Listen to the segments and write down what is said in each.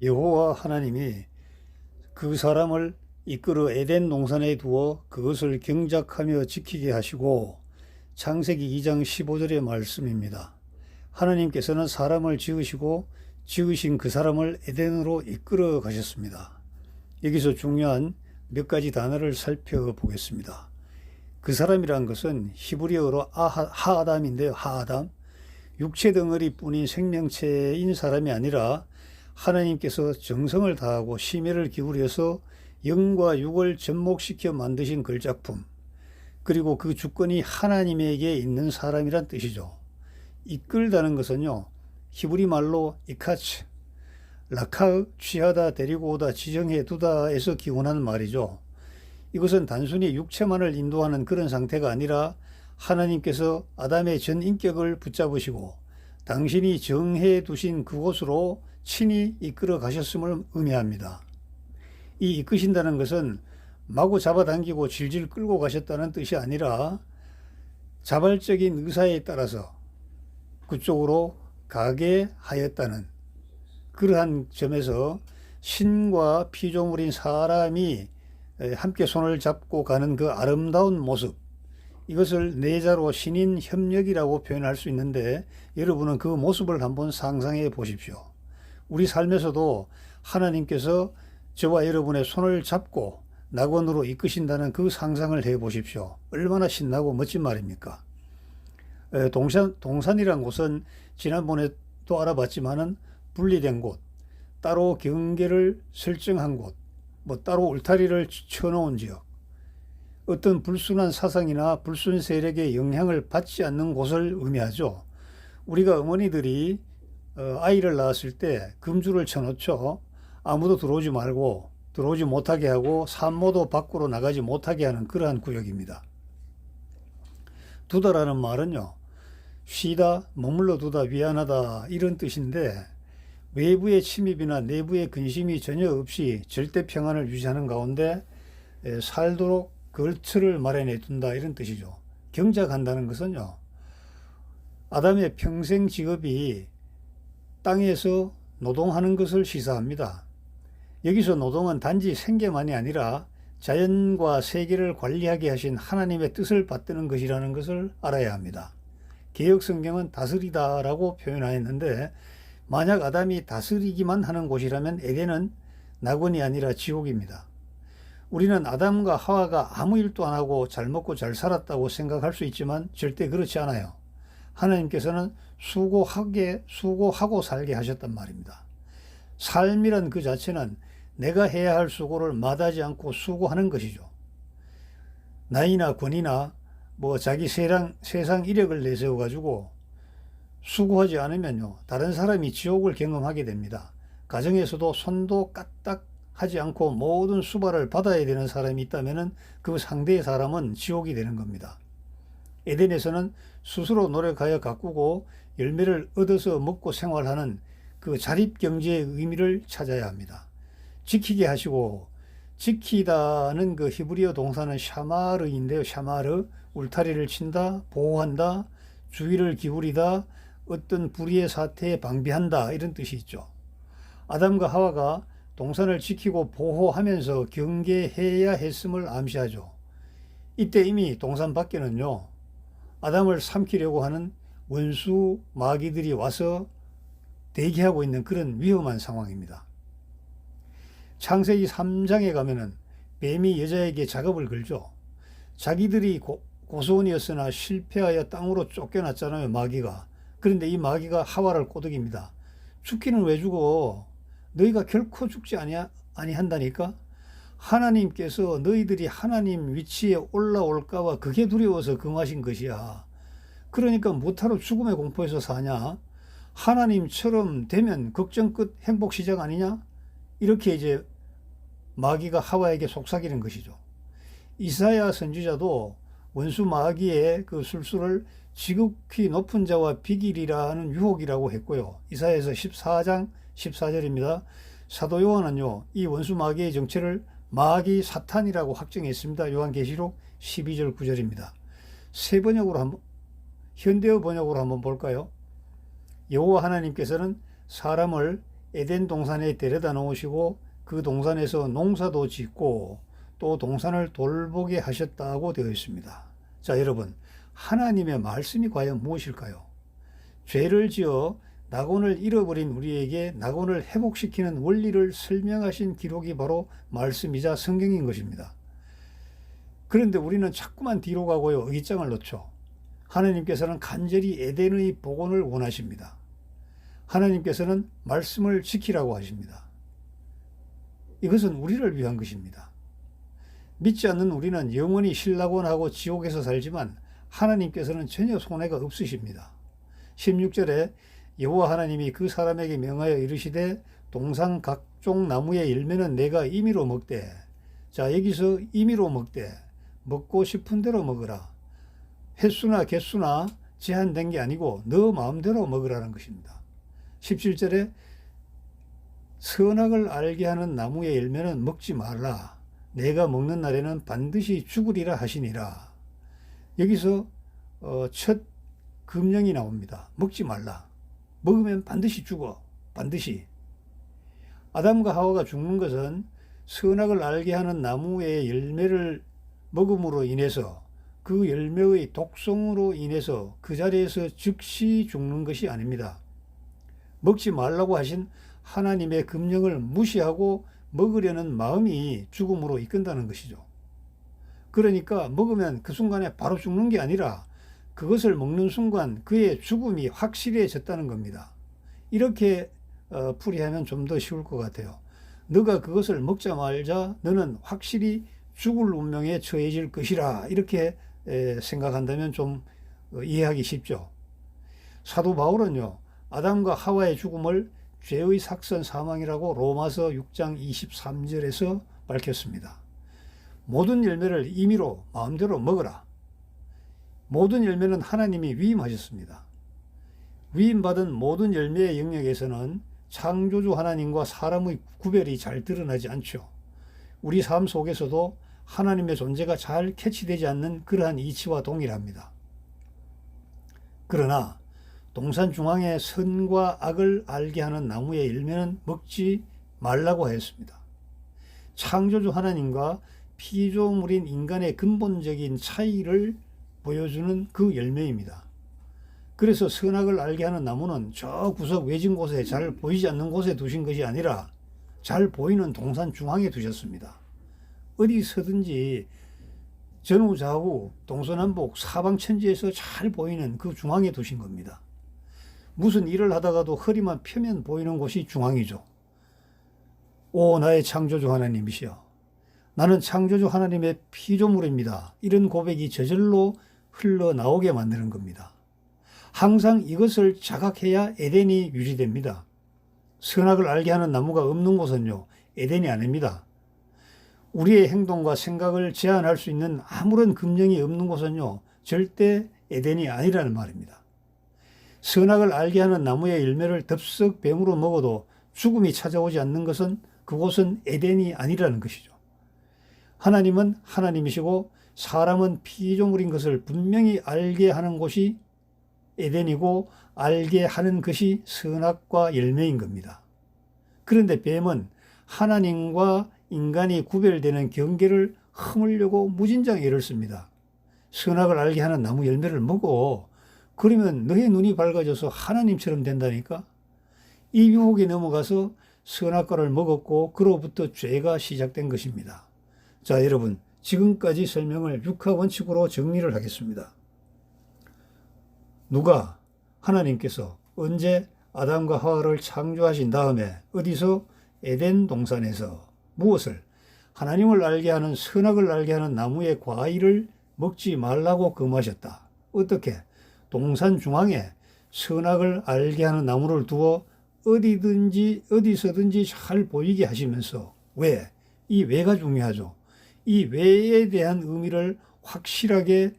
여호와 하나님이 그 사람을 이끌어 에덴 동산에 두어 그것을 경작하며 지키게 하시고, 창세기 2장 15절의 말씀입니다. 하나님께서는 사람을 지으시고 지으신 그 사람을 에덴으로 이끌어 가셨습니다. 여기서 중요한 몇 가지 단어를 살펴보겠습니다. 그 사람이란 것은 히브리어로 하아담인데요. 하아담. 육체 덩어리뿐인 생명체인 사람이 아니라 하나님께서 정성을 다하고 심혈을 기울여서 영과 육을 접목시켜 만드신 걸작품, 그리고 그 주권이 하나님에게 있는 사람이란 뜻이죠. 이끌다는 것은요, 히브리 말로 이카츠, 라카으, 취하다, 데리고 오다, 지정해 두다에서 기원하는 말이죠. 이것은 단순히 육체만을 인도하는 그런 상태가 아니라 하나님께서 아담의 전 인격을 붙잡으시고 당신이 정해 두신 그곳으로 친히 이끌어 가셨음을 의미합니다. 이 이끄신다는 것은 마구 잡아당기고 질질 끌고 가셨다는 뜻이 아니라 자발적인 의사에 따라서 그쪽으로 가게 하였다는, 그러한 점에서 신과 피조물인 사람이 함께 손을 잡고 가는 그 아름다운 모습, 이것을 내자로 신인 협력이라고 표현할 수 있는데, 여러분은 그 모습을 한번 상상해 보십시오. 우리 삶에서도 하나님께서 저와 여러분의 손을 잡고 낙원으로 이끄신다는 그 상상을 해 보십시오. 얼마나 신나고 멋진 말입니까? 동산이란 곳은 지난번에도 알아봤지만은 분리된 곳, 따로 경계를 설정한 곳, 따로 울타리를 쳐놓은 지역, 어떤 불순한 사상이나 불순 세력의 영향을 받지 않는 곳을 의미하죠. 우리가 어머니들이 아이를 낳았을 때 금줄을 쳐놓죠. 아무도 들어오지 말고, 들어오지 못하게 하고 산모도 밖으로 나가지 못하게 하는 그러한 구역입니다. 두다라는 말은요, 쉬다, 머물러 두다, 위안하다, 이런 뜻인데, 외부의 침입이나 내부의 근심이 전혀 없이 절대 평안을 유지하는 가운데 살도록 걸틀을 마련해 둔다, 이런 뜻이죠. 경작한다는 것은요, 아담의 평생 직업이 땅에서 노동하는 것을 시사합니다. 여기서 노동은 단지 생계만이 아니라 자연과 세계를 관리하게 하신 하나님의 뜻을 받드는 것이라는 것을 알아야 합니다. 개역 성경은 다스리다라고 표현하였는데, 만약 아담이 다스리기만 하는 곳이라면 에덴은 낙원이 아니라 지옥입니다. 우리는 아담과 하와가 아무 일도 안 하고 잘 먹고 잘 살았다고 생각할 수 있지만 절대 그렇지 않아요. 하나님께서는 수고하고 살게 하셨단 말입니다. 삶이란 그 자체는 내가 해야 할 수고를 마다하지 않고 수고하는 것이죠. 나이나 권위나 자기 세상 이력을 내세워 가지고 수고하지 않으면요, 다른 사람이 지옥을 경험하게 됩니다. 가정에서도 손도 까딱 하지 않고 모든 수발을 받아야 되는 사람이 있다면 그 상대의 사람은 지옥이 되는 겁니다. 에덴에서는 스스로 노력하여 가꾸고 열매를 얻어서 먹고 생활하는 그 자립경제의 의미를 찾아야 합니다. 지키게 하시고, 지키다는 그 히브리어 동사는 샤마르인데요. 샤마르, 울타리를 친다, 보호한다, 주의를 기울이다, 어떤 불의의 사태에 방비한다, 이런 뜻이 있죠. 아담과 하와가 동산을 지키고 보호하면서 경계해야 했음을 암시하죠. 이때 이미 동산 밖에는요, 아담을 삼키려고 하는 원수 마귀들이 와서 대기하고 있는 그런 위험한 상황입니다. 창세기 3장에 가면은 뱀이 여자에게 작업을 걸죠. 자기들이 고소원이었으나 실패하여 땅으로 쫓겨났잖아요, 마귀가. 그런데 이 마귀가 하와를 꼬드깁니다. 죽기는 왜 죽어? 너희가 결코 죽지 아니한다니까? 하나님께서 너희들이 하나님 위치에 올라올까봐 그게 두려워서 금하신 것이야. 그러니까 못하러 죽음의 공포에서 사냐? 하나님처럼 되면 걱정 끝 행복 시작 아니냐? 이렇게 이제 마귀가 하와에게 속삭이는 것이죠. 이사야 선지자도 원수 마귀의 그 술수를 지극히 높은 자와 비길이라는 유혹이라고 했고요. 이사야에서 14장 14절입니다. 사도 요한은요, 이 원수 마귀의 정체를 마귀 사탄이라고 확정했습니다. 요한계시록 12절 9절입니다. 새 번역으로 현대어 번역으로 한번 볼까요? 여호와 하나님께서는 사람을 에덴 동산에 데려다 놓으시고 그 동산에서 농사도 짓고 또 동산을 돌보게 하셨다고 되어 있습니다. 자, 여러분, 하나님의 말씀이 과연 무엇일까요? 죄를 지어 낙원을 잃어버린 우리에게 낙원을 회복시키는 원리를 설명하신 기록이 바로 말씀이자 성경인 것입니다. 그런데 우리는 자꾸만 뒤로 가고요, 의장을 놓죠. 하나님께서는 간절히 에덴의 복원을 원하십니다. 하나님께서는 말씀을 지키라고 하십니다. 이것은 우리를 위한 것입니다. 믿지 않는 우리는 영원히 신락원하고 지옥에서 살지만 하나님께서는 전혀 손해가 없으십니다. 16절에 여호와 하나님이 그 사람에게 명하여 이르시되 동산 각종 나무의 열매는 내가 임의로 먹되, 자, 여기서 임의로 먹되 먹고 싶은 대로 먹으라. 횟수나 개수나 제한된 게 아니고 너 마음대로 먹으라는 것입니다. 17절에 선악을 알게 하는 나무의 열매는 먹지 말라. 내가 먹는 날에는 반드시 죽으리라 하시니라. 여기서 첫 금령이 나옵니다. 먹지 말라. 먹으면 반드시 죽어. 반드시. 아담과 하와가 죽는 것은 선악을 알게 하는 나무의 열매를 먹음으로 인해서, 그 열매의 독성으로 인해서 그 자리에서 즉시 죽는 것이 아닙니다. 먹지 말라고 하신 하나님의 금령을 무시하고 먹으려는 마음이 죽음으로 이끈다는 것이죠. 그러니까 먹으면 그 순간에 바로 죽는 게 아니라 그것을 먹는 순간 그의 죽음이 확실해졌다는 겁니다. 이렇게 풀이하면 좀 더 쉬울 것 같아요. 너가 그것을 먹자 말자 너는 확실히 죽을 운명에 처해질 것이라, 이렇게 생각한다면 좀 이해하기 쉽죠. 사도 바울은요, 아담과 하와의 죽음을 죄의 삭선 사망이라고 로마서 6장 23절에서 밝혔습니다. 모든 열매를 임의로 마음대로 먹으라. 모든 열매는 하나님이 위임하셨습니다. 위임받은 모든 열매의 영역에서는 창조주 하나님과 사람의 구별이 잘 드러나지 않죠. 우리 삶 속에서도 하나님의 존재가 잘 캐치되지 않는 그러한 이치와 동일합니다. 그러나 동산 중앙에 선과 악을 알게 하는 나무의 열매는 먹지 말라고 하였습니다. 창조주 하나님과 피조물인 인간의 근본적인 차이를 보여주는 그 열매입니다. 그래서 선악을 알게 하는 나무는 저 구석 외진 곳에, 잘 보이지 않는 곳에 두신 것이 아니라 잘 보이는 동산 중앙에 두셨습니다. 어디서든지 전후 좌우 동서남북 사방천지에서 잘 보이는 그 중앙에 두신 겁니다. 무슨 일을 하다가도 허리만 펴면 보이는 곳이 중앙이죠. 오, 나의 창조주 하나님이시여, 나는 창조주 하나님의 피조물입니다. 이런 고백이 저절로 흘러나오게 만드는 겁니다. 항상 이것을 자각해야 에덴이 유지됩니다. 선악을 알게 하는 나무가 없는 곳은요, 에덴이 아닙니다. 우리의 행동과 생각을 제한할 수 있는 아무런 금령이 없는 곳은요, 절대 에덴이 아니라는 말입니다. 선악을 알게 하는 나무의 열매를 덥석 뱀으로 먹어도 죽음이 찾아오지 않는 것은 그곳은 에덴이 아니라는 것이죠. 하나님은 하나님이시고 사람은 피조물인 것을 분명히 알게 하는 곳이 에덴이고 알게 하는 것이 선악과 열매인 겁니다. 그런데 뱀은 하나님과 인간이 구별되는 경계를 허물려고 무진장 애를 씁니다. 선악을 알게 하는 나무 열매를 먹어. 그러면 너의 눈이 밝아져서 하나님처럼 된다니까. 이 유혹에 넘어가서 선악과를 먹었고 그로부터 죄가 시작된 것입니다. 자, 여러분, 지금까지 설명을 육하 원칙으로 정리를 하겠습니다. 누가, 하나님께서 언제 아담과 하와를 창조하신 다음에 어디서? 에덴 동산에서 무엇을? 하나님을 알게 하는, 선악을 알게 하는 나무의 과일을 먹지 말라고 금하셨다. 어떻게? 동산 중앙에 선악을 알게 하는 나무를 두어 어디서든지 잘 보이게 하시면서. 왜? 이 왜가 중요하죠. 이 왜에 대한 의미를 확실하게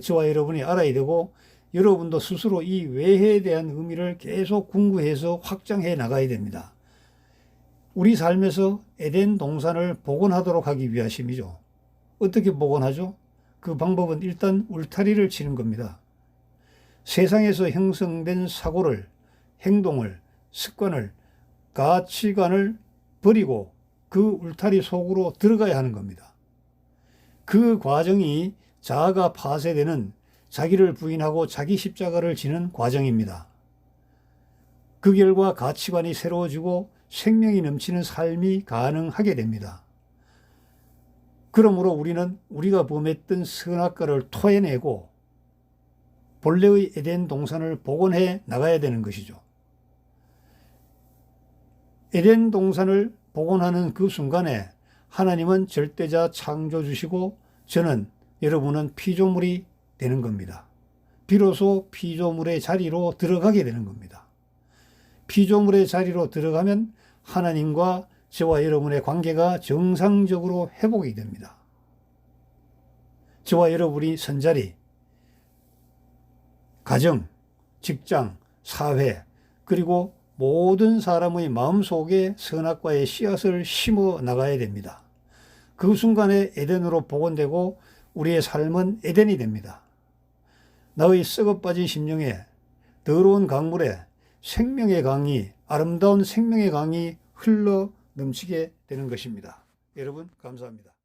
저와 여러분이 알아야 되고, 여러분도 스스로 이 왜에 대한 의미를 계속 궁구해서 확장해 나가야 됩니다. 우리 삶에서 에덴 동산을 복원하도록 하기 위하심이죠. 어떻게 복원하죠? 그 방법은 일단 울타리를 치는 겁니다. 세상에서 형성된 사고를, 행동을, 습관을 가치관을 버리고 그 울타리 속으로 들어가야 하는 겁니다. 그 과정이 자아가 파쇄되는, 자기를 부인하고 자기 십자가를 지는 과정입니다. 그 결과 가치관이 새로워지고 생명이 넘치는 삶이 가능하게 됩니다. 그러므로 우리는 우리가 범했던 선악과를 토해내고 본래의 에덴 동산을 복원해 나가야 되는 것이죠. 에덴 동산을 복원하는 그 순간에 하나님은 절대자 창조주시고 저는, 여러분은 피조물이 되는 겁니다. 비로소 피조물의 자리로 들어가게 되는 겁니다. 피조물의 자리로 들어가면 하나님과 저와 여러분의 관계가 정상적으로 회복이 됩니다. 저와 여러분이 선자리, 가정, 직장, 사회, 그리고 모든 사람의 마음속에 선악과의 씨앗을 심어 나가야 됩니다. 그 순간에 에덴으로 복원되고 우리의 삶은 에덴이 됩니다. 나의 썩어 빠진 심령에, 더러운 강물에 생명의 강이, 아름다운 생명의 강이 흘러 넘치게 되는 것입니다. 여러분, 감사합니다.